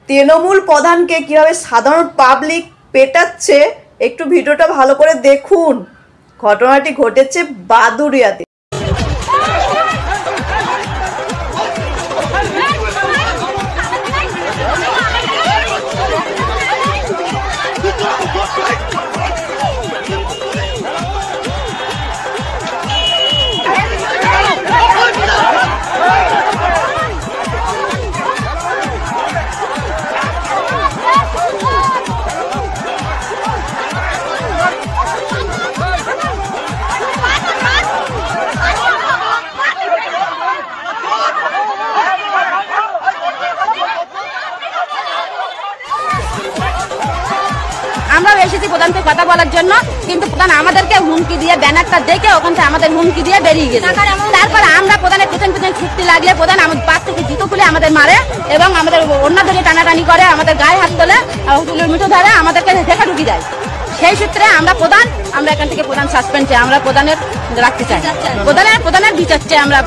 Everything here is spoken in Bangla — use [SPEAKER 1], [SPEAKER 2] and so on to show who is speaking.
[SPEAKER 1] তৃণমূল প্রধানকে কিভাবে সাধারণ পাবলিক পেটাচ্ছে একটু ভিডিওটা ভালো করে দেখুন। ঘটনাটি ঘটেছে বাদুড়িয়াতে।
[SPEAKER 2] আমরা এসেছি প্রধানকে কথা বলার জন্য, কিন্তু প্রধান আমাদেরকে হুমকি দিয়ে ব্যানারটা দেখে ওখান থেকে আমাদের হুমকি দিয়ে বেরিয়ে গেছে। তারপর আমরা প্রধানের পেছন ছুটতে লাগলে প্রধান আমাদের পাশ থেকে জুতো খুলে আমাদের মারে এবং আমাদের অন্য ধরে টানাটানি করে, আমাদের গায়ে হাত তোলে, চুলের মুঠো ধরে আমাদেরকে দেখা ঢুকি দেয়। সেই সূত্রে আমরা এখান থেকে প্রধান সাসপেন্ড চাই, আমরা প্রধানের রাখতে চাই, প্রধানের বিচার চাই আমরা।